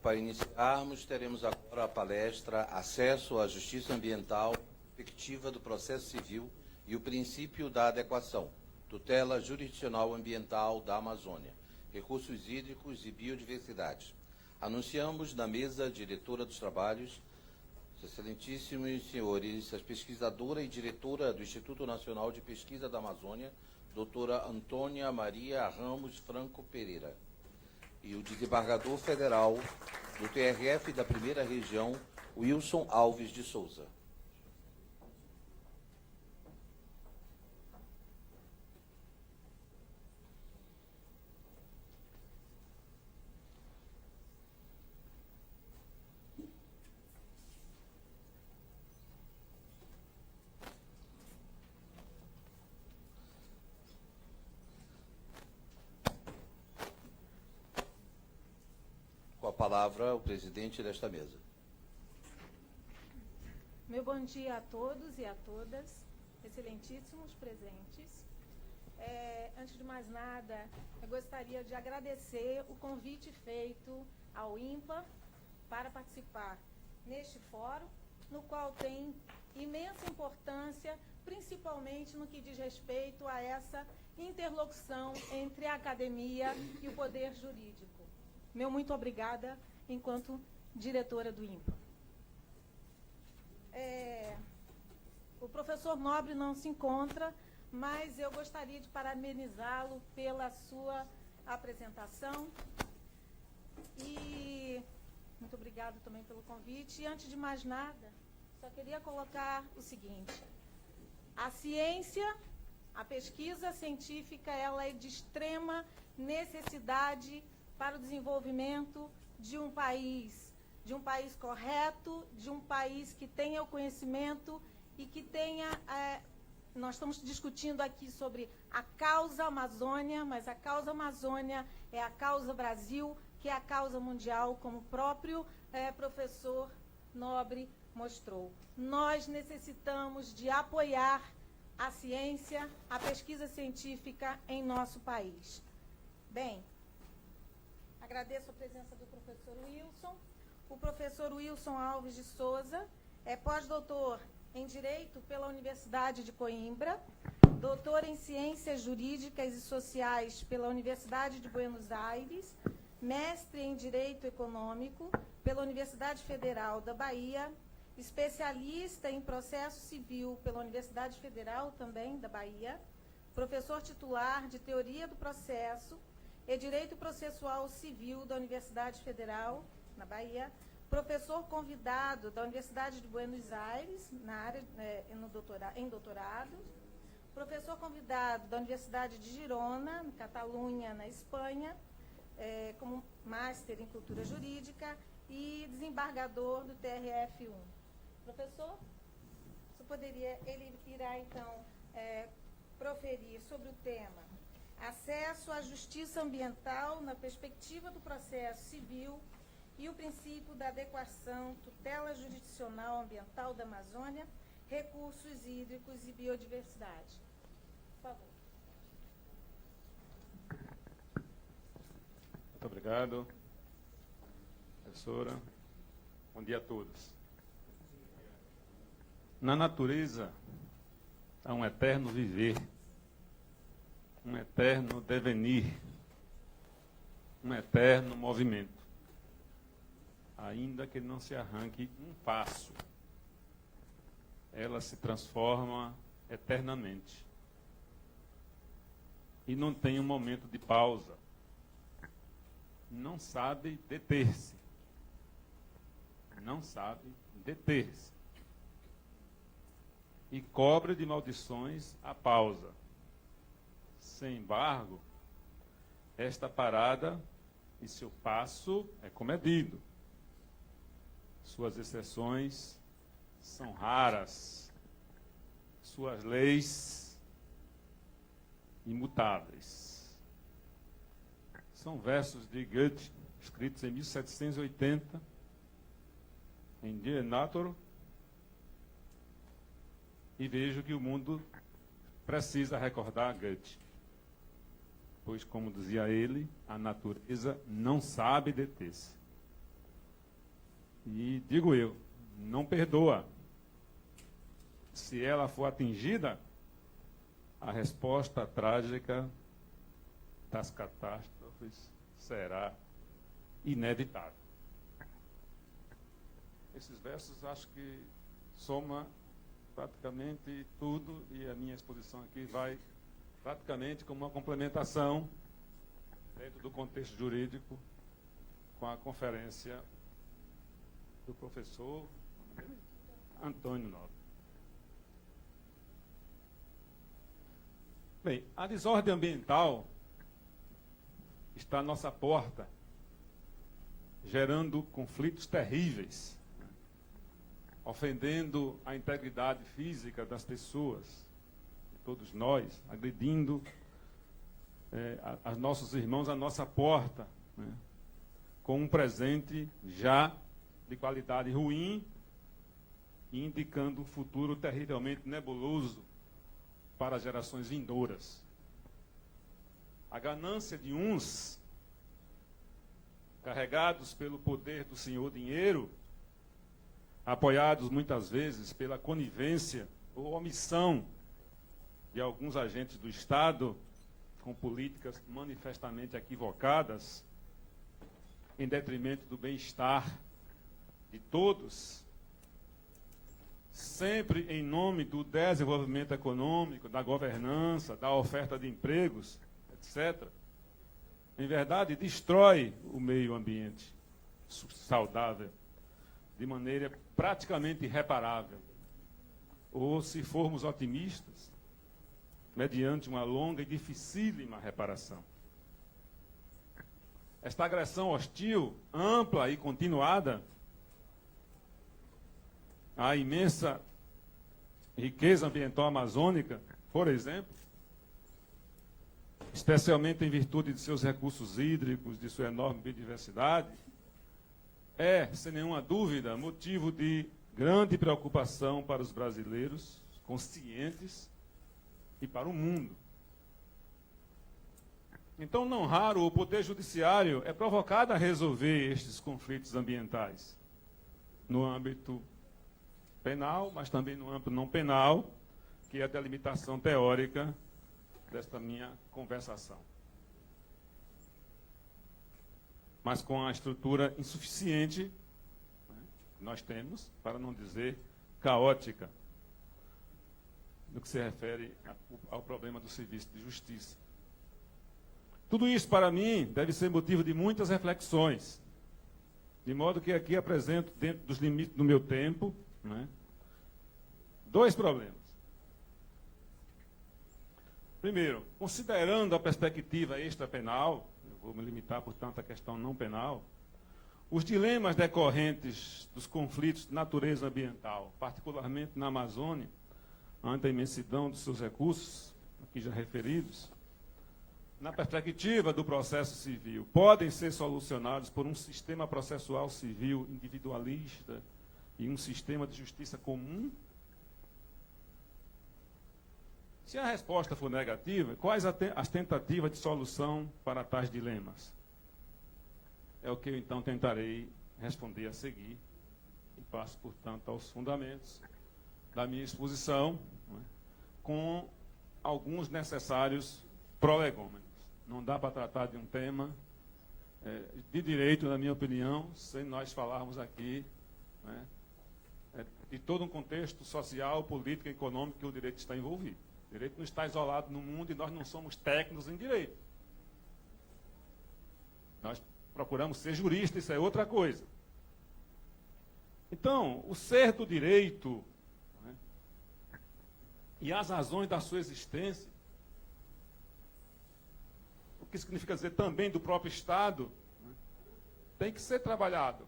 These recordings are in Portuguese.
para iniciarmos, teremos agora a palestra Acesso à Justiça Ambiental, Perspectiva do Processo Civil e o Princípio da Adequação, Tutela Jurisdicional Ambiental da Amazônia, Recursos Hídricos e Biodiversidade. Anunciamos na mesa diretora dos trabalhos, excelentíssimos senhores, a pesquisadora e diretora do Instituto Nacional de Pesquisa da Amazônia, doutora Antônia Maria Ramos Franco Pereira, e o desembargador federal do TRF da Primeira Região, Wilson Alves de Souza. Com a palavra, o presidente desta mesa. Meu bom dia a todos e a todas, excelentíssimos presentes. Antes de mais nada, eu gostaria de agradecer o convite feito ao INPA para participar neste fórum, no qual tem imensa importância, principalmente no que diz respeito a essa interlocução entre a academia e o poder jurídico. Meu muito obrigada, enquanto diretora do INPA. O professor Nobre não se encontra, mas eu gostaria de parabenizá-lo pela sua apresentação. E muito obrigada também pelo convite. E antes de mais nada, só queria colocar o seguinte: a ciência, a pesquisa científica, ela é de extrema necessidade para o desenvolvimento de um país correto, de um país que tenha o conhecimento e que tenha... nós estamos discutindo aqui sobre a causa Amazônia, mas a causa Amazônia é a causa Brasil, que é a causa mundial, como o próprio professor Nobre mostrou. Nós necessitamos de apoiar a ciência, a pesquisa científica em nosso país. Bem, agradeço a presença do professor Wilson. O professor Wilson Alves de Souza é pós-doutor em Direito pela Universidade de Coimbra, doutor em Ciências Jurídicas e Sociais pela Universidade de Buenos Aires, mestre em Direito Econômico pela Universidade Federal da Bahia, especialista em Processo Civil pela Universidade Federal também da Bahia, professor titular de Teoria do Processo e Direito Processual Civil da Universidade Federal, na Bahia, professor convidado da Universidade de Buenos Aires, na área, em doutorado, professor convidado da Universidade de Girona, na Catalunha, na Espanha, como Master em Cultura Jurídica e desembargador do TRF1. Professor, ele irá, então, proferir sobre o tema Acesso à Justiça Ambiental na Perspectiva do Processo Civil e o Princípio da Adequação, Tutela Jurisdicional Ambiental da Amazônia, Recursos Hídricos e Biodiversidade. Por favor. Muito obrigado, professora. Bom dia a todos. Na natureza há um eterno viver, um eterno devenir, um eterno movimento, ainda que não se arranque um passo. Ela se transforma eternamente e não tem um momento de pausa. Não sabe deter-se. Não sabe deter-se. E cobre de maldições a pausa. Sem embargo, esta parada e seu passo é comedido. Suas exceções são raras. Suas leis imutáveis. São versos de Goethe, escritos em 1780, em Die Natur, e vejo que o mundo precisa recordar Goethe. Pois, como dizia ele, a natureza não sabe deter-se. E digo eu, não perdoa. Se ela for atingida, a resposta trágica das catástrofes será inevitável. Esses versos acho que soma praticamente tudo, e a minha exposição aqui vai praticamente como uma complementação dentro do contexto jurídico com a conferência do professor Antônio Nobre. Bem, a desordem ambiental está à nossa porta, gerando conflitos terríveis, ofendendo a integridade física das pessoas, de todos nós, agredindo a nossos irmãos à nossa porta, né, com um presente já de qualidade ruim e indicando um futuro terrivelmente nebuloso para as gerações vindouras. A ganância de uns, carregados pelo poder do senhor dinheiro, apoiados muitas vezes pela conivência ou omissão de alguns agentes do Estado, com políticas manifestamente equivocadas, em detrimento do bem-estar de todos, sempre em nome do desenvolvimento econômico, da governança, da oferta de empregos, etc., em verdade, destrói o meio ambiente saudável de maneira praticamente irreparável. Ou, se formos otimistas, mediante uma longa e dificílima reparação. Esta agressão hostil, ampla e continuada, à imensa riqueza ambiental amazônica, por exemplo, especialmente em virtude de seus recursos hídricos, de sua enorme biodiversidade, é, sem nenhuma dúvida, motivo de grande preocupação para os brasileiros conscientes e para o mundo. Então, não raro, o Poder Judiciário é provocado a resolver estes conflitos ambientais no âmbito penal, mas também no âmbito não penal, que é a delimitação teórica desta minha conversação. Mas com a estrutura insuficiente, né, que nós temos, para não dizer caótica, no que se refere ao problema do serviço de justiça. Tudo isso, para mim, deve ser motivo de muitas reflexões, de modo que aqui apresento, dentro dos limites do meu tempo, né, 2 problemas. Primeiro, considerando a perspectiva extrapenal, eu vou me limitar, portanto, à questão não penal, os dilemas decorrentes dos conflitos de natureza ambiental, particularmente na Amazônia, ante a imensidão dos seus recursos, aqui já referidos, na perspectiva do processo civil, podem ser solucionados por um sistema processual civil individualista e um sistema de justiça comum? Se a resposta for negativa, quais as tentativas de solução para tais dilemas? É o que eu então tentarei responder a seguir, e passo, portanto, aos fundamentos da minha exposição, né, com alguns necessários prolegômenos. Não dá para tratar de um tema de direito, na minha opinião, sem nós falarmos aqui, né, de todo um contexto social, político e econômico que o direito está envolvido. O direito não está isolado no mundo e nós não somos técnicos em direito. Nós procuramos ser juristas, isso é outra coisa. Então, o ser do direito, né, e as razões da sua existência, o que significa dizer também do próprio Estado, né, tem que ser trabalhado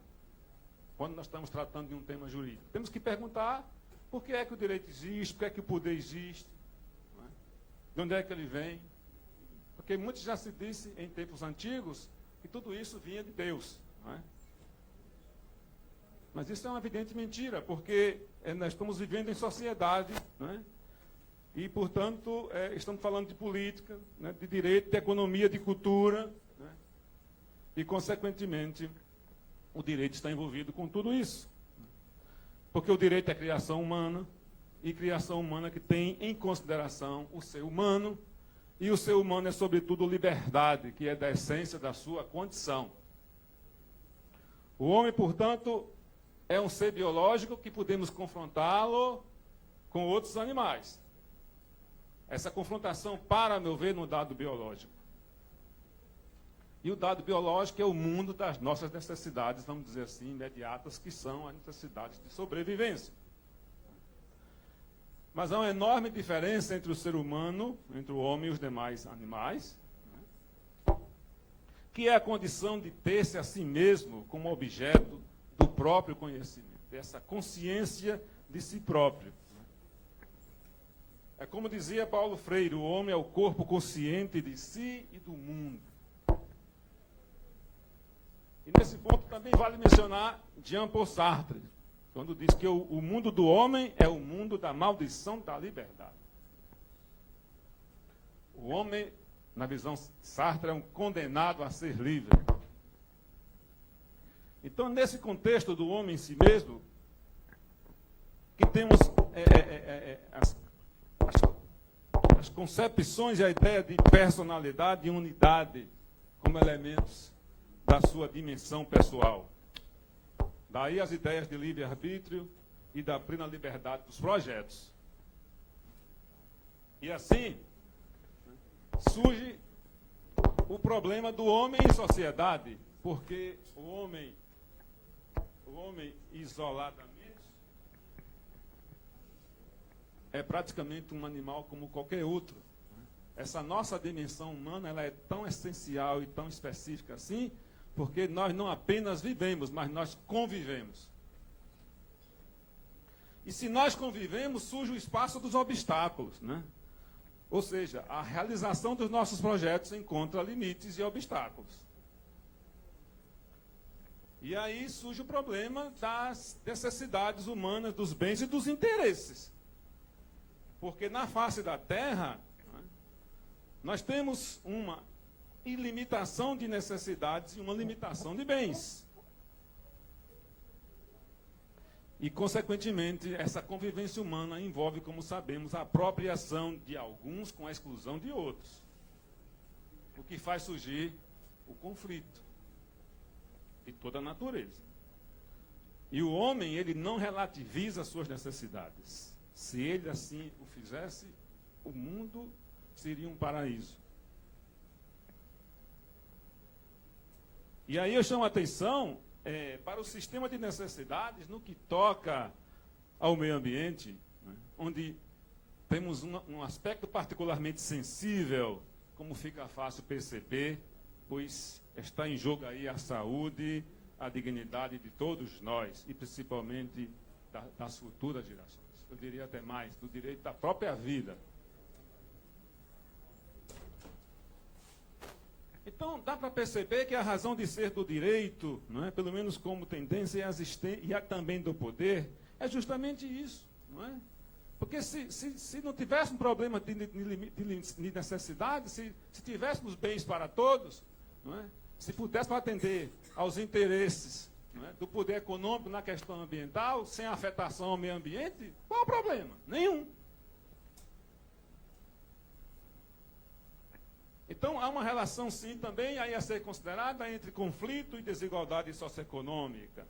quando nós estamos tratando de um tema jurídico. Temos que perguntar por que é que o direito existe, por que é que o poder existe, né, de onde é que ele vem. Porque muitos já se disse em tempos antigos que tudo isso vinha de Deus, não é? Mas isso é uma evidente mentira, porque nós estamos vivendo em sociedade, não é? E, portanto, estamos falando de política, né, de direito, de economia, de cultura, né? E, consequentemente, o direito está envolvido com tudo isso. Porque o direito é criação humana, e criação humana que tem em consideração o ser humano, e o ser humano é, sobretudo, liberdade, que é da essência da sua condição. O homem, portanto, é um ser biológico que podemos confrontá-lo com outros animais. Essa confrontação, para meu ver, no dado biológico. E o dado biológico é o mundo das nossas necessidades, vamos dizer assim, imediatas, que são as necessidades de sobrevivência. Mas há uma enorme diferença entre o ser humano, entre o homem e os demais animais, que é a condição de ter-se a si mesmo como objeto do próprio conhecimento, essa consciência de si próprio. É como dizia Paulo Freire, o homem é o corpo consciente de si e do mundo. E nesse ponto também vale mencionar Jean-Paul Sartre, quando diz que o mundo do homem é o mundo da maldição da liberdade. O homem, na visão Sartre, é um condenado a ser livre. Então, nesse contexto do homem em si mesmo, que temos as concepções e a ideia de personalidade e unidade como elementos da sua dimensão pessoal. Daí as ideias de livre-arbítrio e da plena liberdade dos projetos. E assim, surge o problema do homem em sociedade, porque o homem isoladamente é praticamente um animal como qualquer outro. Essa nossa dimensão humana, ela é tão essencial e tão específica assim, porque nós não apenas vivemos, mas nós convivemos. E se nós convivemos, surge o espaço dos obstáculos, né? Ou seja, a realização dos nossos projetos encontra limites e obstáculos. E aí surge o problema das necessidades humanas, dos bens e dos interesses. Porque na face da Terra, né, nós temos uma ilimitação de necessidades e uma limitação de bens. E, consequentemente, essa convivência humana envolve, como sabemos, a apropriação de alguns com a exclusão de outros. O que faz surgir o conflito de toda a natureza. E o homem, ele não relativiza as suas necessidades. Se ele assim o fizesse, o mundo seria um paraíso. E aí eu chamo a atenção para o sistema de necessidades no que toca ao meio ambiente, né, onde temos um aspecto particularmente sensível, como fica fácil perceber, pois está em jogo aí a saúde, a dignidade de todos nós, e principalmente das futuras gerações. Eu diria até mais, do direito da própria vida. Então, dá para perceber que a razão de ser do direito, não é, pelo menos como tendência e a também do poder, é justamente isso. Não é? Porque se não tivéssemos problema de necessidade, se tivéssemos bens para todos, não é? Se pudéssemos atender aos interesses, não é, do poder econômico na questão ambiental, sem afetação ao meio ambiente, qual o problema? Nenhum. Então, há uma relação, sim, também aí a ser considerada entre conflito e desigualdade socioeconômica.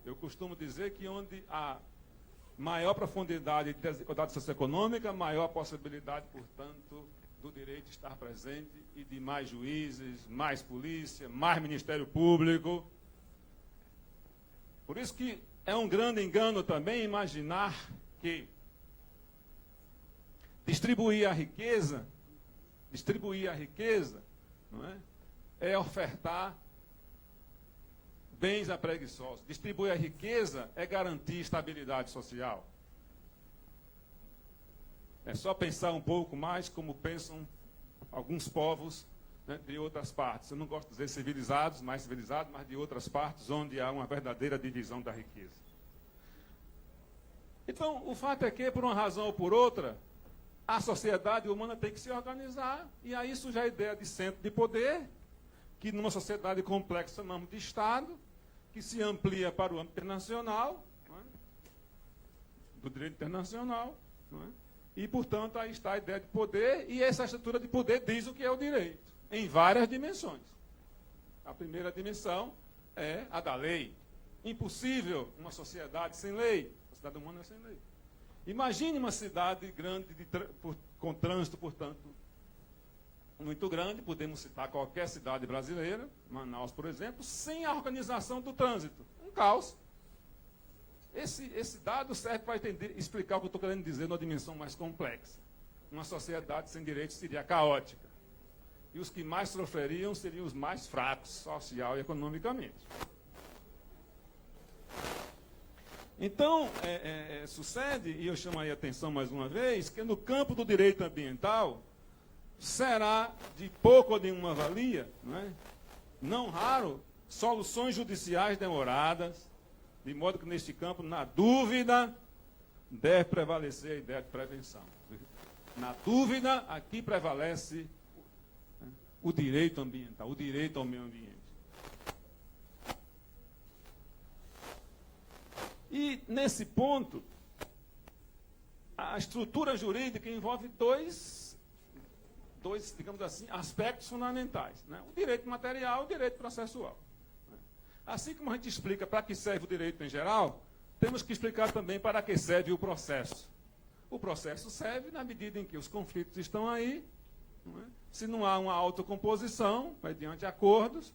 Eu costumo dizer que onde há maior profundidade de desigualdade socioeconômica, maior possibilidade, portanto, do direito estar presente e de mais juízes, mais polícia, mais Ministério Público. Por isso que é um grande engano também imaginar que distribuir a riqueza, não é ofertar bens a preguiçosos. Distribuir a riqueza é garantir estabilidade social. É só pensar um pouco mais como pensam alguns povos, né, de outras partes. Eu não gosto de dizer civilizados, mais civilizados, mas de outras partes onde há uma verdadeira divisão da riqueza. Então, o fato é que, por uma razão ou por outra, a sociedade humana tem que se organizar, e aí surge a ideia de centro de poder, que numa sociedade complexa chamamos de Estado, que se amplia para o âmbito internacional, não é? Do direito internacional, não é? E, portanto, aí está a ideia de poder, e essa estrutura de poder diz o que é o direito, em várias dimensões. A primeira dimensão é a da lei. Impossível uma sociedade sem lei. A sociedade humana é sem lei. Imagine uma cidade grande com trânsito, portanto, muito grande, podemos citar qualquer cidade brasileira, Manaus, por exemplo, sem a organização do trânsito. Um caos. Esse dado serve para explicar o que eu estou querendo dizer numa dimensão mais complexa. Uma sociedade sem direitos seria caótica. E os que mais sofreriam seriam os mais fracos, social e economicamente. Então, sucede, e eu chamaria a atenção mais uma vez, que no campo do direito ambiental, será de pouco ou nenhuma valia, não raro, soluções judiciais demoradas, de modo que neste campo, na dúvida, deve prevalecer a ideia de prevenção. Na dúvida, aqui prevalece o direito ambiental, o direito ao meio ambiente. E, nesse ponto, a estrutura jurídica envolve dois, digamos assim, aspectos fundamentais, né? O direito material e o direito processual. Assim como a gente explica para que serve o direito em geral, temos que explicar também para que serve o processo. O processo serve na medida em que os conflitos estão aí, não é? Se não há uma autocomposição, mediante acordos,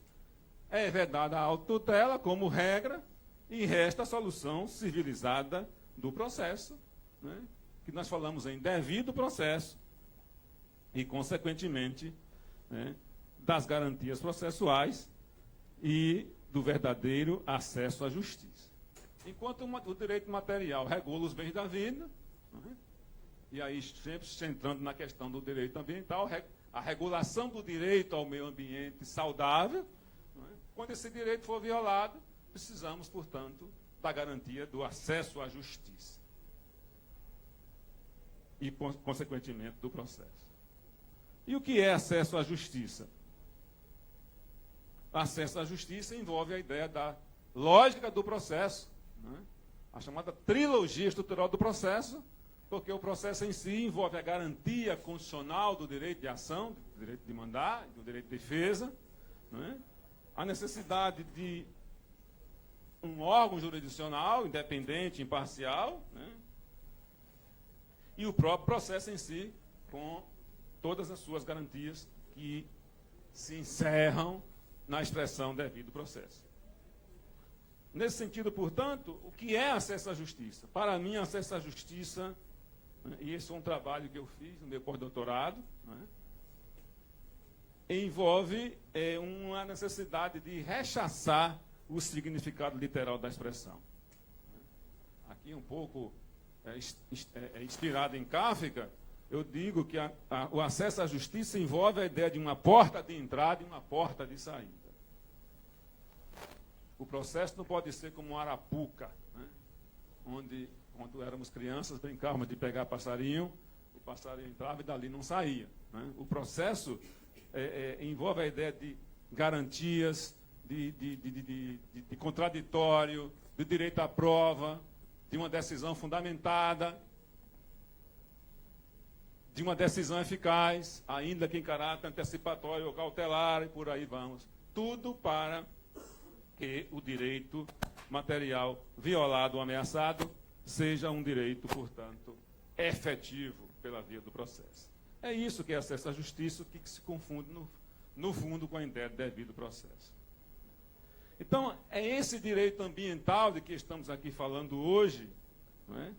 é vedada a autotutela como regra, e resta a solução civilizada do processo, né? Que nós falamos em devido processo, e, consequentemente, né, das garantias processuais e do verdadeiro acesso à justiça. Enquanto o direito material regula os bens da vida, né, e aí sempre centrando na questão do direito ambiental, a regulação do direito ao meio ambiente saudável, né, quando esse direito for violado, precisamos, portanto, da garantia do acesso à justiça e, consequentemente, do processo. E o que é acesso à justiça? Acesso à justiça envolve a ideia da lógica do processo, né? A chamada trilogia estrutural do processo, porque o processo em si envolve a garantia constitucional do direito de ação, do direito de mandar, do direito de defesa, né? A necessidade de um órgão jurisdicional independente, imparcial, né? E o próprio processo em si, com todas as suas garantias que se encerram na expressão devido processo. Nesse sentido, portanto, o que é acesso à justiça? Para mim, acesso à justiça, né, e esse é um trabalho que eu fiz no meu pós-doutorado, né, envolve uma necessidade de rechaçar o significado literal da expressão. Aqui um pouco inspirado em Kafka, eu digo que o acesso à justiça envolve a ideia de uma porta de entrada e uma porta de saída. O processo não pode ser como um arapuca, né? Onde, quando éramos crianças, brincávamos de pegar passarinho, o passarinho entrava e dali não saía, né? O processo envolve a ideia de garantias, de contraditório, de direito à prova, de uma decisão fundamentada, de uma decisão eficaz, ainda que em caráter antecipatório ou cautelar, e por aí vamos. Tudo para que o direito material violado ou ameaçado seja um direito, portanto, efetivo pela via do processo. É isso que é acesso à justiça, que se confunde, no fundo, com a ideia de devido processo. Então, é esse direito ambiental de que estamos aqui falando hoje, não é?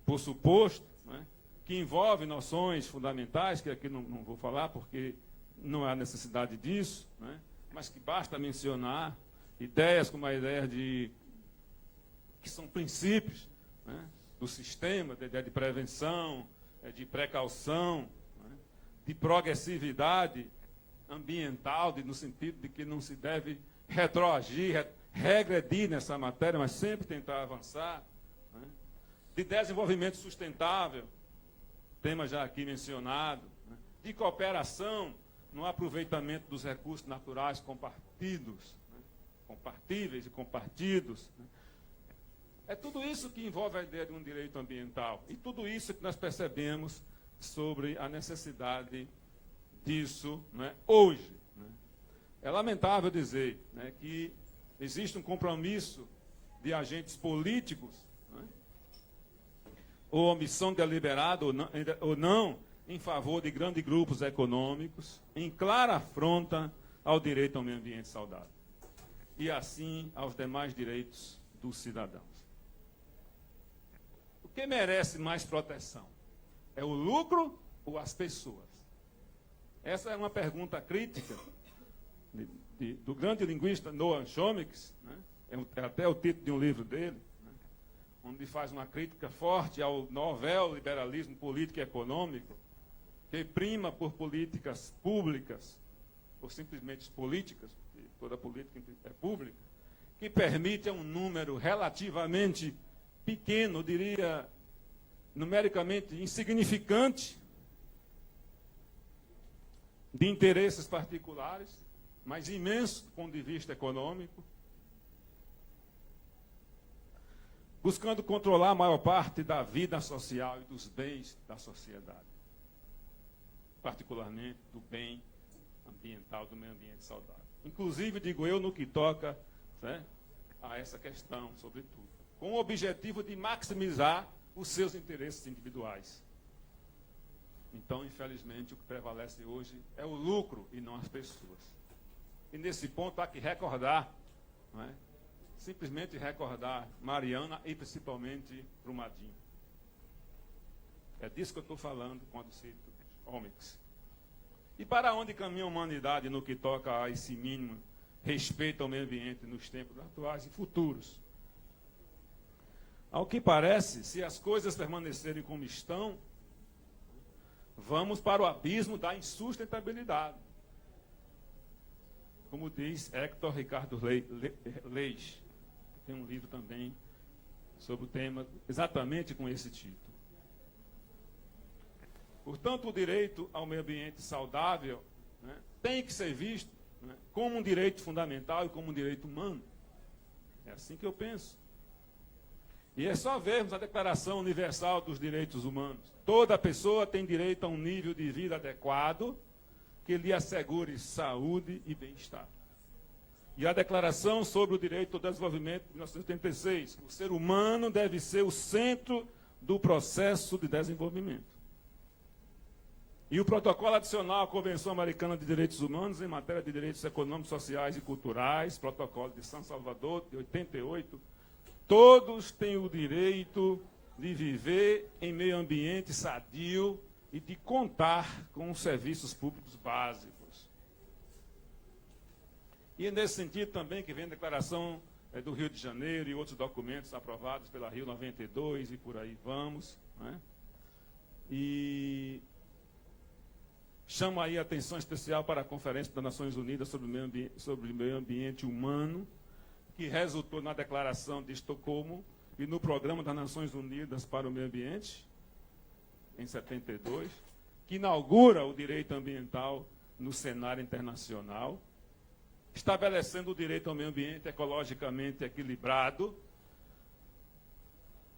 Por suposto, não é? Que envolve noções fundamentais, que aqui não vou falar porque não há necessidade disso, né? Mas que basta mencionar ideias como a ideia de que são princípios, né, do sistema, a ideia de prevenção, de precaução, né, de progressividade ambiental, no sentido de que não se deve retroagir, regredir nessa matéria, mas sempre tentar avançar, né, de desenvolvimento sustentável, tema já aqui mencionado, né, de cooperação no aproveitamento dos recursos naturais compartidos, né, compartíveis e compartidos. Né? É tudo isso que envolve a ideia de um direito ambiental. E tudo isso que nós percebemos sobre a necessidade disso, né, hoje. Né? É lamentável dizer, né, que existe um compromisso de agentes políticos, né, ou omissão deliberada ou não, em favor de grandes grupos econômicos, em clara afronta ao direito ao meio ambiente saudável. E assim aos demais direitos dos cidadãos. O que merece mais proteção? É o lucro ou as pessoas? Essa é uma pergunta crítica do grande linguista Noam Chomsky, né? É até o título de um livro dele, né? Onde faz uma crítica forte ao novel liberalismo político e econômico, que prima por políticas públicas, ou simplesmente políticas, porque toda política é pública, que permite a um número relativamente pequeno, diria, numericamente insignificante, de interesses particulares, mas imenso do ponto de vista econômico, buscando controlar a maior parte da vida social e dos bens da sociedade, particularmente do bem ambiental, do meio ambiente saudável. Inclusive, digo eu, no que toca, né, a essa questão, sobretudo, com o objetivo de maximizar os seus interesses individuais. Então, infelizmente, o que prevalece hoje é o lucro e não as pessoas. E nesse ponto há que recordar, não é? Simplesmente recordar Mariana e principalmente Brumadinho. É disso que eu estou falando quando cito Chomsky. E para onde caminha a humanidade no que toca a esse mínimo respeito ao meio ambiente nos tempos atuais e futuros? Ao que parece, se as coisas permanecerem como estão, vamos para o abismo da insustentabilidade. Como diz Hector Ricardo Leis, que tem um livro também sobre o tema exatamente com esse título. Portanto, o direito ao meio ambiente saudável, né, tem que ser visto, né, como um direito fundamental e como um direito humano. É assim que eu penso. E é só vermos a Declaração Universal dos Direitos Humanos. Toda pessoa tem direito a um nível de vida adequado que lhe assegure saúde e bem-estar. E a Declaração sobre o Direito ao Desenvolvimento de 1986. O ser humano deve ser o centro do processo de desenvolvimento. E o Protocolo Adicional à Convenção Americana de Direitos Humanos em matéria de direitos econômicos, sociais e culturais, Protocolo de São Salvador, de 88, todos têm o direito de viver em meio ambiente sadio e de contar com os serviços públicos básicos. E é nesse sentido também que vem a Declaração do Rio de Janeiro e outros documentos aprovados pela Rio 92 e por aí vamos. Né? E chamo aí a atenção especial para a Conferência das Nações Unidas sobre o Meio Ambiente Humano, que resultou na Declaração de Estocolmo e no Programa das Nações Unidas para o Meio Ambiente, em 72, que inaugura o direito ambiental no cenário internacional, estabelecendo o direito ao meio ambiente ecologicamente equilibrado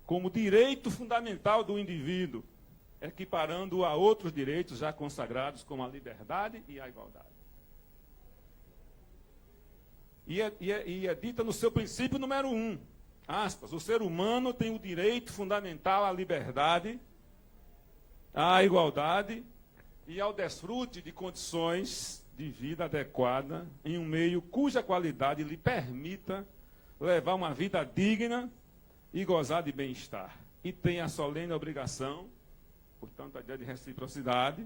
como direito fundamental do indivíduo, equiparando-o a outros direitos já consagrados, como a liberdade e a igualdade. E é dita no seu princípio número 1, aspas, o ser humano tem o direito fundamental à liberdade, à igualdade e ao desfrute de condições de vida adequada em um meio cuja qualidade lhe permita levar uma vida digna e gozar de bem-estar. E tem a solene obrigação, portanto, a ideia de reciprocidade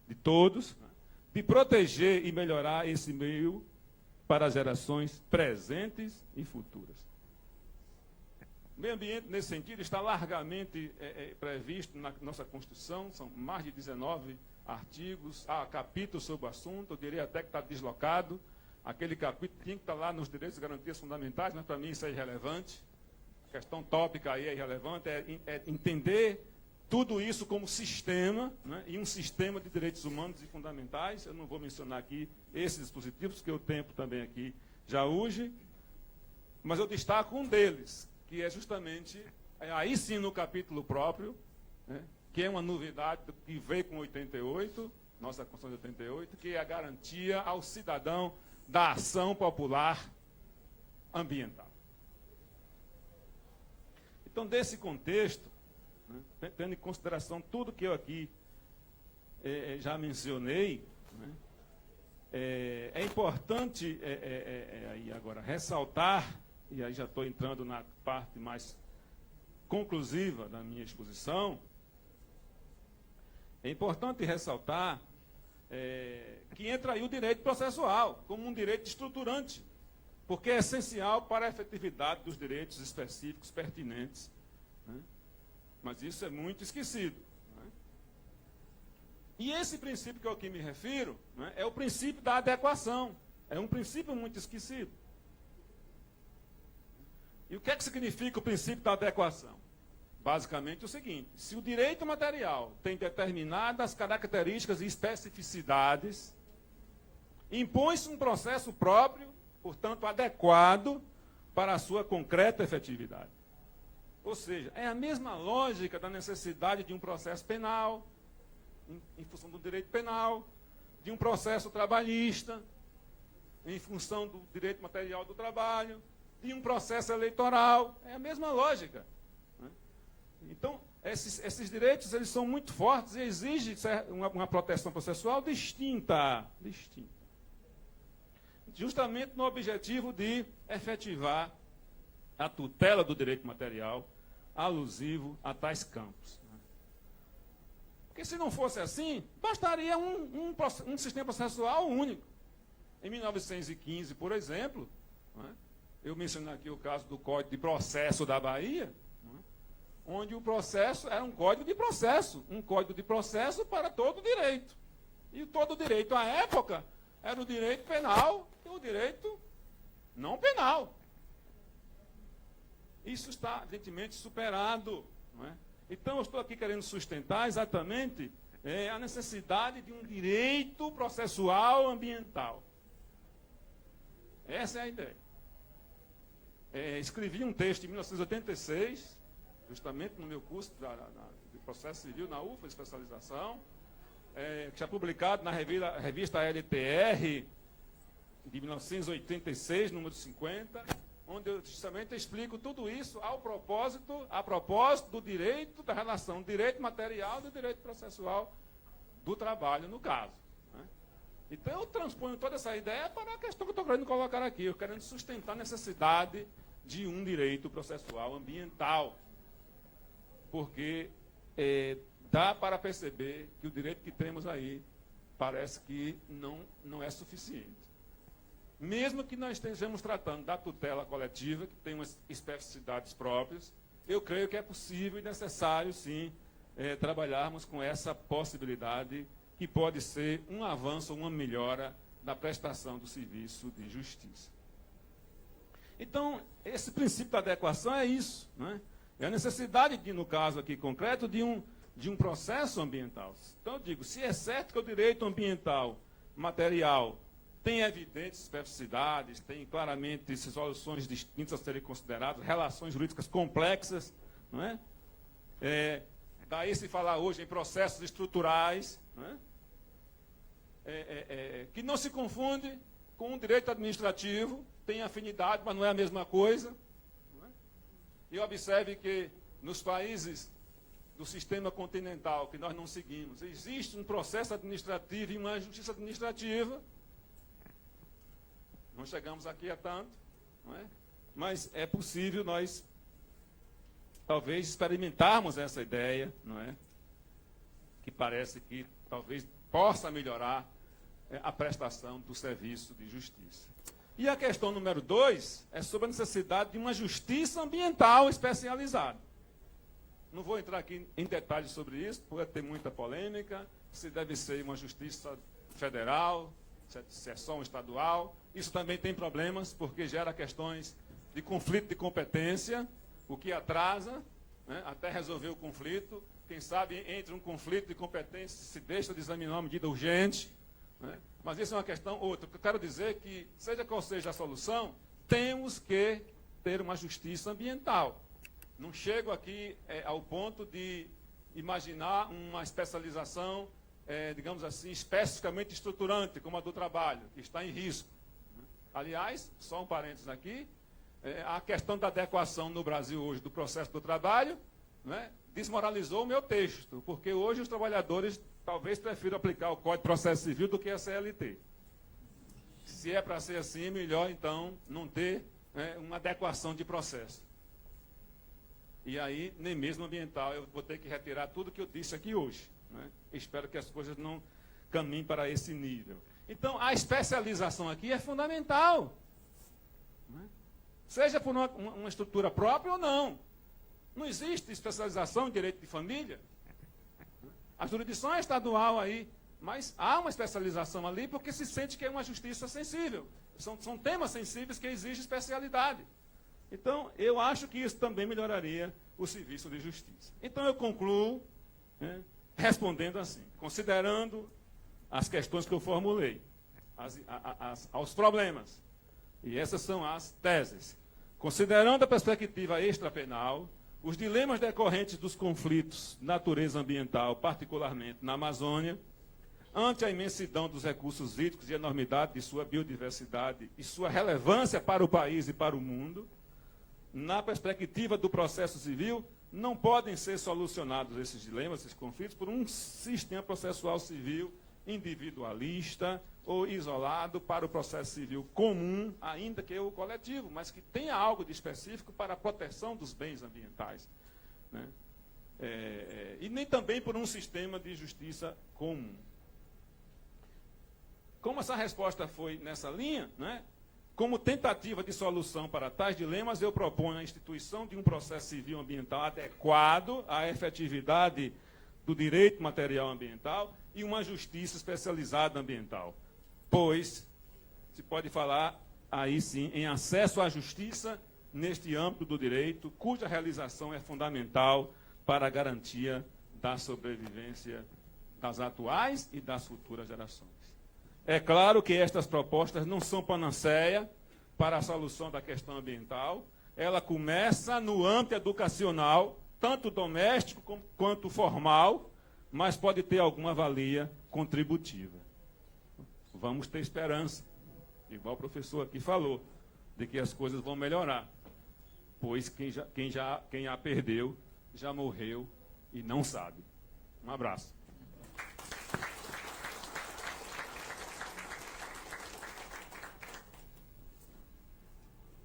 de todos, né, de proteger e melhorar esse meio para as gerações presentes e futuras. O meio ambiente, nesse sentido, está largamente previsto na nossa Constituição, são mais de 19 artigos, há capítulos sobre o assunto, eu diria até que está deslocado, aquele capítulo tinha que estar lá nos direitos e garantias fundamentais, mas para mim isso é irrelevante, a questão tópica aí é irrelevante, é entender tudo isso como sistema, né, e um sistema de direitos humanos e fundamentais. Eu não vou mencionar aqui esses dispositivos, porque o tempo também aqui já urge, Mas eu destaco um deles, que é justamente, aí sim no capítulo próprio, né, que é uma novidade que veio com 88, nossa Constituição de 88, que é a garantia ao cidadão da ação popular ambiental. Então, desse contexto, né, tendo em consideração tudo que eu aqui já mencionei, né, é importante aí agora ressaltar, e aí já estou entrando na parte mais conclusiva da minha exposição, é importante ressaltar que entra aí o direito processual como um direito estruturante, porque é essencial para a efetividade dos direitos específicos pertinentes, né? Mas isso é muito esquecido. Né? E esse princípio que eu aqui me refiro, né, é o princípio da adequação. É um princípio muito esquecido. E o que é que significa o princípio da adequação? Basicamente o seguinte: se o direito material tem determinadas características e especificidades, impõe-se um processo próprio, portanto adequado, para a sua concreta efetividade. Ou seja, é a mesma lógica da necessidade de um processo penal, em função do direito penal, de um processo trabalhista, em função do direito material do trabalho, de um processo eleitoral. É a mesma lógica. Né? Então, esses direitos eles são muito fortes e exigem uma proteção processual distinta. Justamente no objetivo de efetivar a tutela do direito material alusivo a tais campos. Porque se não fosse assim, bastaria um sistema processual único. Em 1915, por exemplo, né, eu mencionei aqui o caso do Código de Processo da Bahia, né, onde o processo era um código de processo para todo direito. E todo direito, à época, era o direito penal e o direito não penal. Isso está, evidentemente, superado. Não é? Então, eu estou aqui querendo sustentar exatamente a necessidade de um direito processual ambiental. Essa é a ideia. Escrevi um texto em 1986, justamente no meu curso de processo civil na UFA, de especialização, que está publicado na revista LTR, de 1986, número 50, onde eu justamente explico tudo isso a propósito do direito, da relação do direito material e do direito processual do trabalho, no caso. Né? Então, eu transponho toda essa ideia para a questão que eu estou querendo colocar aqui. Eu querendo sustentar a necessidade de um direito processual ambiental. Porque dá para perceber que o direito que temos aí parece que não é suficiente. Mesmo que nós estejamos tratando da tutela coletiva, que tem umas especificidades próprias, eu creio que é possível e necessário, sim, trabalharmos com essa possibilidade, que pode ser um avanço, uma melhora da prestação do serviço de justiça. Então, esse princípio da adequação é isso, né? É a necessidade, no caso aqui concreto, de um processo ambiental. Então, eu digo, se é certo que o direito ambiental material tem evidentes especificidades, tem claramente soluções distintas a serem consideradas, relações jurídicas complexas, não é? Daí se falar hoje em processos estruturais, não é? Que não se confunde com o direito administrativo, tem afinidade, mas não é a mesma coisa. Não é? E observe que nos países do sistema continental que nós não seguimos, existe um processo administrativo e uma justiça administrativa. Não chegamos aqui a tanto, não é? Mas é possível nós, talvez, experimentarmos essa ideia, não é? Que parece que talvez possa melhorar a prestação do serviço de justiça. E a questão número 2 é sobre a necessidade de uma justiça ambiental especializada. Não vou entrar aqui em detalhes sobre isso, pode ter muita polêmica, se deve ser uma justiça federal, se é só um estadual. Isso também tem problemas, porque gera questões de conflito de competência, o que atrasa, né, até resolver o conflito. Quem sabe, entre um conflito de competência, se deixa de examinar uma medida urgente. Né? Mas isso é uma questão outra. Eu quero dizer que, seja qual seja a solução, temos que ter uma justiça ambiental. Não chego aqui ao ponto de imaginar uma especialização, digamos assim, especificamente estruturante, como a do trabalho, que está em risco. Aliás, só um parênteses aqui, a questão da adequação no Brasil hoje do processo do trabalho, né, desmoralizou o meu texto, porque hoje os trabalhadores talvez prefiram aplicar o Código de Processo Civil do que a CLT. Se é para ser assim, é melhor, então, não ter uma adequação de processo. E aí, nem mesmo ambiental, eu vou ter que retirar tudo que eu disse aqui hoje. Né? Espero que as coisas não caminhem para esse nível. Então, a especialização aqui é fundamental. Né? Seja por uma estrutura própria ou não. Não existe especialização em direito de família. A jurisdição é estadual aí, mas há uma especialização ali porque se sente que é uma justiça sensível. São temas sensíveis que exigem especialidade. Então, eu acho que isso também melhoraria o serviço de justiça. Então, eu concluo, né, respondendo assim, considerando as questões que eu formulei, aos problemas, e essas são as teses. Considerando a perspectiva extrapenal, os dilemas decorrentes dos conflitos de natureza ambiental, particularmente na Amazônia, ante a imensidão dos recursos hídricos e a enormidade de sua biodiversidade e sua relevância para o país e para o mundo, na perspectiva do processo civil, não podem ser solucionados esses dilemas, esses conflitos, por um sistema processual civil individualista ou isolado para o processo civil comum, ainda que o coletivo, mas que tenha algo de específico para a proteção dos bens ambientais. Né? E nem também por um sistema de justiça comum. Como essa resposta foi nessa linha, né? Como tentativa de solução para tais dilemas, eu proponho a instituição de um processo civil ambiental adequado à efetividade do direito material ambiental e uma justiça especializada ambiental. Pois se pode falar, aí sim, em acesso à justiça neste âmbito do direito, cuja realização é fundamental para a garantia da sobrevivência das atuais e das futuras gerações. É claro que estas propostas não são panaceia para a solução da questão ambiental. Ela começa no âmbito educacional, tanto doméstico quanto formal, mas pode ter alguma valia contributiva. Vamos ter esperança, igual o professor aqui falou, de que as coisas vão melhorar, pois quem a perdeu já morreu e não sabe. Um abraço.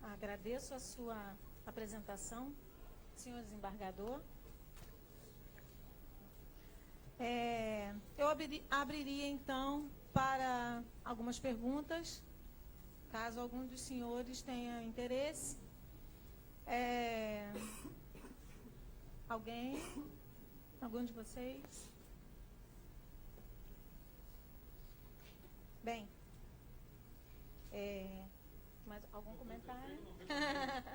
Agradeço a sua apresentação, senhor desembargador. Eu abriria, então, para algumas perguntas, caso algum dos senhores tenha interesse. Algum de vocês? Bem, mais algum comentário?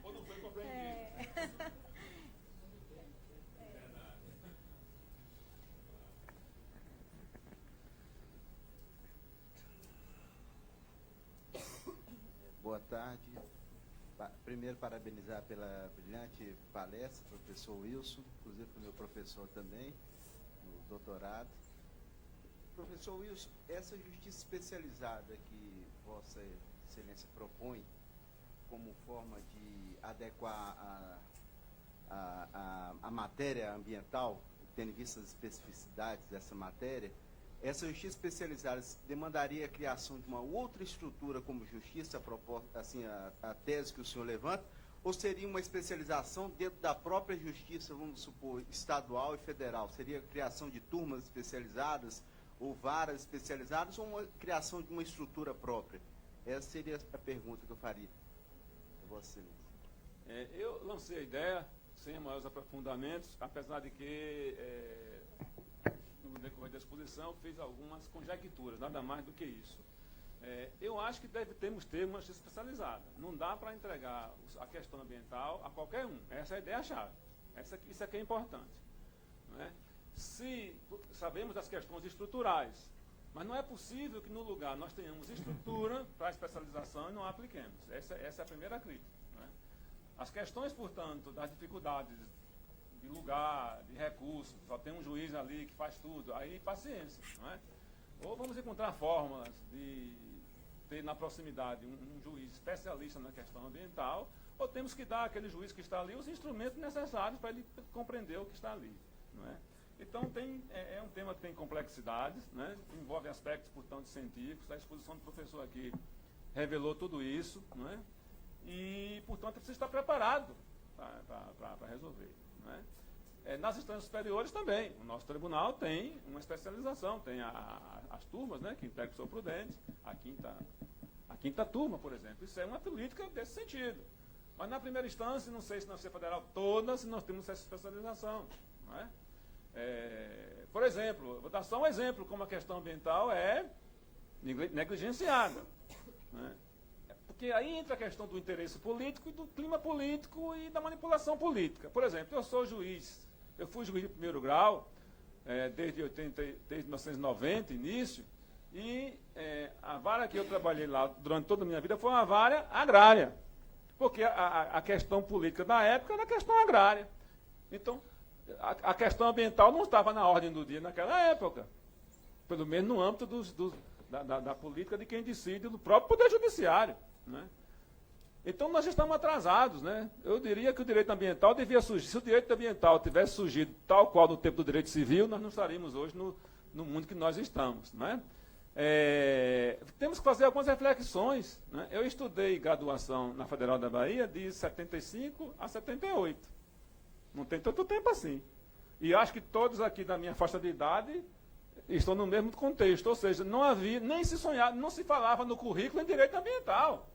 Ou não foi compreendido? Boa tarde. Primeiro, parabenizar pela brilhante palestra, professor Wilson, inclusive para o meu professor também, no doutorado. Professor Wilson, essa justiça especializada que Vossa Excelência propõe como forma de adequar a matéria ambiental, tendo em vista as especificidades dessa matéria, essa justiça especializada demandaria a criação de uma outra estrutura como justiça, assim, a tese que o senhor levanta, ou seria uma especialização dentro da própria justiça, vamos supor, estadual e federal? Seria a criação de turmas especializadas ou varas especializadas ou uma criação de uma estrutura própria? Essa seria a pergunta que eu faria a Vossa Excelência. Eu lancei a ideia, sem maiores aprofundamentos, apesar de que, no decorrer da exposição, fiz algumas conjecturas, nada mais do que isso. Eu acho que devemos ter uma justiça especializada. Não dá para entregar a questão ambiental a qualquer um. Essa é a ideia-chave. Isso aqui é importante. Não é? Se sabemos das questões estruturais, mas não é possível que no lugar nós tenhamos estrutura para a especialização e não a apliquemos. Essa é a primeira crítica. Não é? As questões, portanto, das dificuldades de lugar, de recursos, só tem um juiz ali que faz tudo, aí paciência, não é? Ou vamos encontrar fórmulas de ter na proximidade um juiz especialista na questão ambiental, ou temos que dar àquele juiz que está ali os instrumentos necessários para ele compreender o que está ali, não é? Então, é um tema que tem complexidades, né? Envolve aspectos, portanto, científicos. A exposição do professor aqui revelou tudo isso, não é? E, portanto, precisa estar preparado para resolver, não é? Nas instâncias superiores também. O nosso tribunal tem uma especialização, tem as turmas, né, que integram o Sr. Prudente, a quinta turma, por exemplo. Isso é uma política desse sentido. Mas, na primeira instância, não sei se na Universidade Federal toda, se nós temos essa especialização, não é? Por exemplo, vou dar só um exemplo, como a questão ambiental é negligenciada, né? Porque aí entra a questão do interesse político e do clima político e da manipulação política. Por exemplo, eu sou juiz, eu fui juiz de primeiro grau desde 1990, início, e a vara que eu trabalhei lá durante toda a minha vida foi uma vara agrária, porque a questão política da época era a questão agrária. Então, a questão ambiental não estava na ordem do dia naquela época, pelo menos no âmbito da política de quem decide, do próprio Poder Judiciário, né? Então, nós estamos atrasados, né? Eu diria que o direito ambiental devia surgir. Se o direito ambiental tivesse surgido tal qual no tempo do direito civil, nós não estaríamos hoje no mundo que nós estamos, né? Temos que fazer algumas reflexões, né? Eu estudei graduação na Federal da Bahia de 75 a 78. Não tem tanto tempo assim. E acho que todos aqui da minha faixa de idade estão no mesmo contexto. Ou seja, não havia, nem se sonhava, não se falava no currículo em direito ambiental.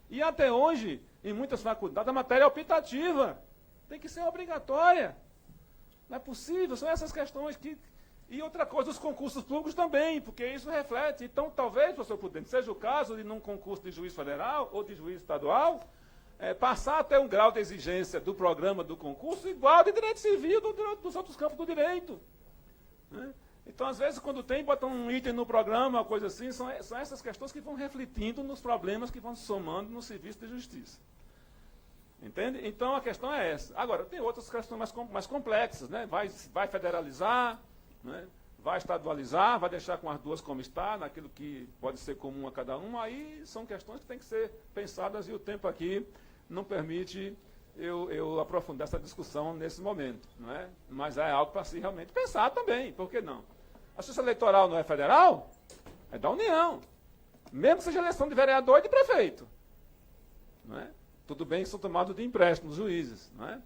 E até hoje, em muitas faculdades, a matéria é optativa. Tem que ser obrigatória. Não é possível, são essas questões que... E outra coisa, os concursos públicos também, porque isso reflete. Então, talvez, professor Prudente, seja o caso de num concurso de juiz federal ou de juiz estadual, passar até um grau de exigência do programa do concurso igual de direito civil dos outros campos do direito, né? Então, às vezes, quando botam um item no programa, uma coisa assim, são essas questões que vão refletindo nos problemas que vão se somando no serviço de justiça. Entende? Então, a questão é essa. Agora, tem outras questões mais complexas, né? Vai federalizar, né? Vai estadualizar, vai deixar com as duas como está, naquilo que pode ser comum a cada um. Aí são questões que têm que ser pensadas e o tempo aqui não permite eu aprofundar essa discussão nesse momento, não é? Mas é algo para se realmente pensar também, por que não? A justiça eleitoral não é federal? É da União. Mesmo que seja eleição de vereador e de prefeito. Não é? Tudo bem que são tomados de empréstimo os juízes, não é?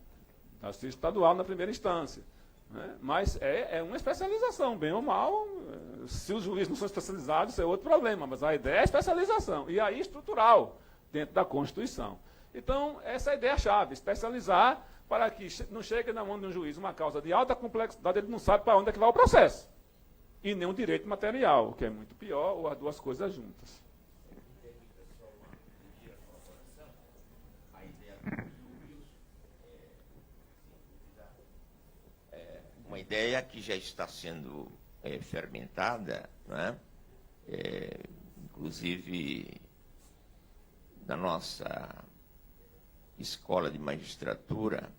Da justiça estadual na primeira instância. Né? Mas é uma especialização, bem ou mal. Se os juízes não são especializados, isso é outro problema, mas a ideia é especialização, e aí estrutural, dentro da Constituição. Então, essa é a ideia-chave, especializar para que não chegue na mão de um juiz uma causa de alta complexidade, ele não sabe para onde é que vai o processo. E nem um direito material, o que é muito pior, ou as duas coisas juntas. Uma ideia que já está sendo fermentada, né? Inclusive na nossa escola de magistratura,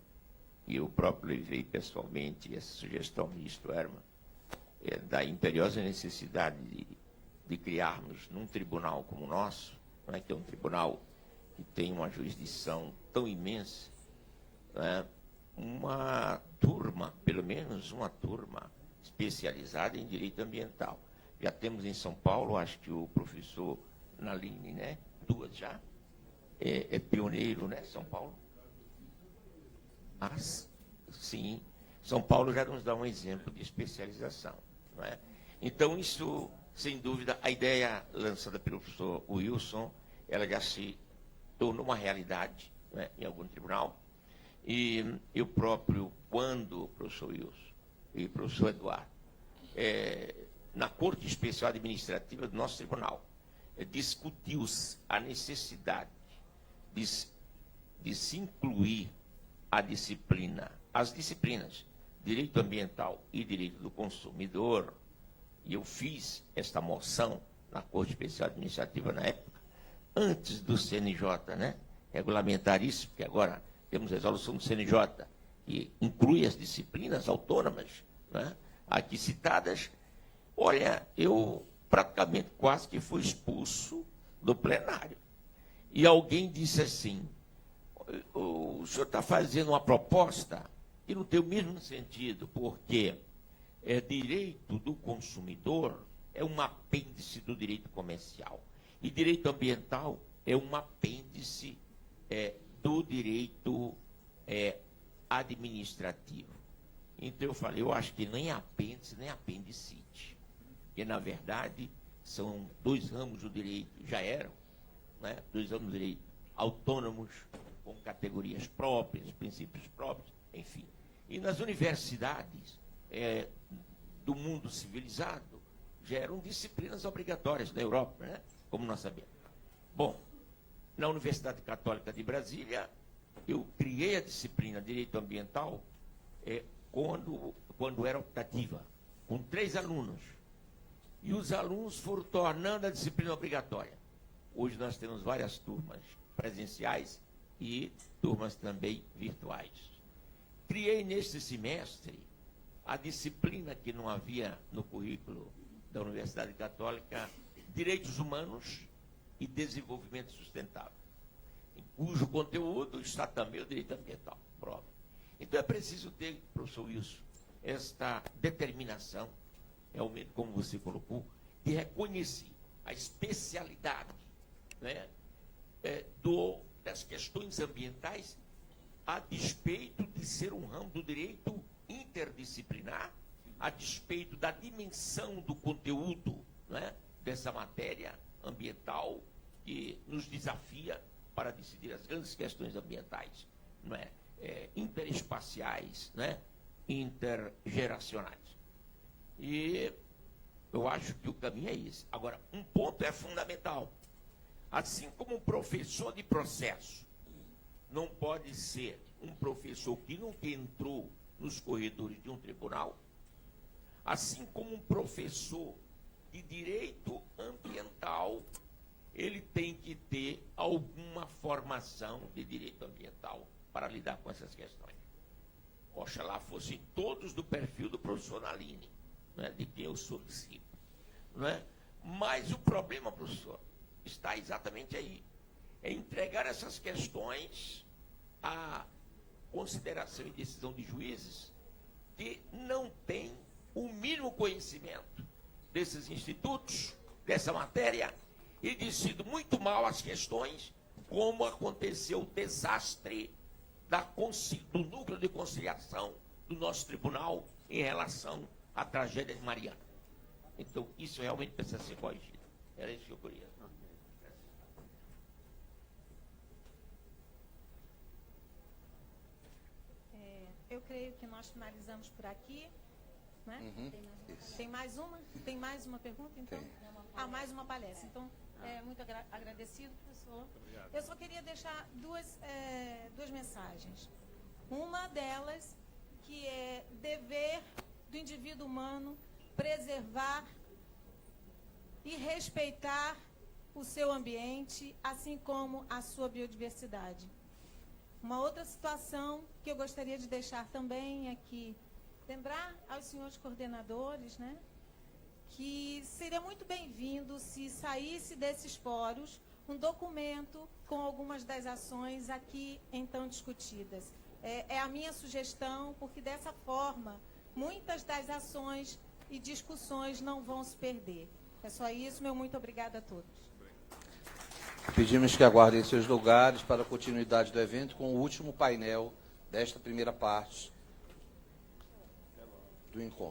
e eu próprio levei pessoalmente essa sugestão ao ministro Herman, da imperiosa necessidade de criarmos num tribunal como o nosso, né, que é um tribunal que tem uma jurisdição tão imensa, né, uma turma, pelo menos uma turma especializada em direito ambiental. Já temos em São Paulo, acho que o professor Naline, né, 2 já, é pioneiro, né, São Paulo? Sim, São Paulo já nos dá um exemplo de especialização, não é? Então, isso, sem dúvida, a ideia lançada pelo professor Wilson, ela já se tornou uma realidade, né, em algum tribunal. E eu próprio, quando o professor Wilson e o professor Eduardo, na Corte Especial Administrativa do nosso tribunal, discutiu-se a necessidade de se incluir a disciplina, as disciplinas direito ambiental e direito do consumidor, e eu fiz esta moção na Corte Especial Administrativa na época, antes do CNJ, né, regulamentar isso, porque agora temos resolução do CNJ, que inclui as disciplinas autônomas, né, aqui citadas. Olha, eu praticamente quase que fui expulso do plenário. E alguém disse assim, o senhor está fazendo uma proposta que não tem o mesmo sentido, porque direito do consumidor é um apêndice do direito comercial. E direito ambiental é um apêndice do direito administrativo. Então eu falei, eu acho que nem apêndice, nem apendicite. Porque, na verdade, são dois ramos do direito, já eram, né? Dois ramos do direito autônomos, com categorias próprias, princípios próprios, enfim. E nas universidades do mundo civilizado, já eram disciplinas obrigatórias na Europa, né? Como nós sabemos. Bom, na Universidade Católica de Brasília, eu criei a disciplina de Direito Ambiental quando era optativa, com 3 alunos. E os alunos foram tornando a disciplina obrigatória. Hoje nós temos várias turmas presenciais e turmas também virtuais. Criei neste semestre a disciplina que não havia no currículo da Universidade Católica, Direitos Humanos e Desenvolvimento Sustentável, em cujo conteúdo está também o direito ambiental próprio. Então é preciso ter, professor Wilson, esta determinação, realmente, como você colocou, de reconhecer a especialidade, né, das questões ambientais, a despeito de ser um ramo do direito interdisciplinar, a despeito da dimensão do conteúdo, né, dessa matéria ambiental que nos desafia para decidir as grandes questões ambientais, não é? Interespaciais, né, intergeracionais. E eu acho que o caminho é esse. Agora, um ponto é fundamental. Assim como um professor de processo não pode ser um professor que nunca entrou nos corredores de um tribunal, assim como um professor de direito ambiental, ele tem que ter alguma formação de direito ambiental para lidar com essas questões. Oxalá fossem todos do perfil do professor Naline, né, de quem eu solicito. Não é? Mas o problema, professor, está exatamente aí. É entregar essas questões à consideração e decisão de juízes que não têm o mínimo conhecimento desses institutos, dessa matéria, e decidem muito mal as questões, como aconteceu o desastre do núcleo de conciliação do nosso tribunal em relação à tragédia de Mariana. Então, isso realmente precisa ser corrigido. Era isso que eu queria. Eu creio que nós finalizamos por aqui. Né? Uhum. Tem mais uma? Tem mais uma pergunta, então? Tem. Mais uma palestra. Então, muito agradecido, professor. Obrigado. Eu só queria deixar duas mensagens. Uma delas, que é dever do indivíduo humano preservar e respeitar o seu ambiente, assim como a sua biodiversidade. Uma outra situação que eu gostaria de deixar também é que lembrar aos senhores coordenadores, né, que seria muito bem-vindo se saísse desses fóruns um documento com algumas das ações aqui então discutidas. É a minha sugestão, porque dessa forma muitas das ações e discussões não vão se perder. É só isso, meu muito obrigada a todos. Pedimos que aguardem seus lugares para a continuidade do evento com o último painel desta primeira parte do encontro.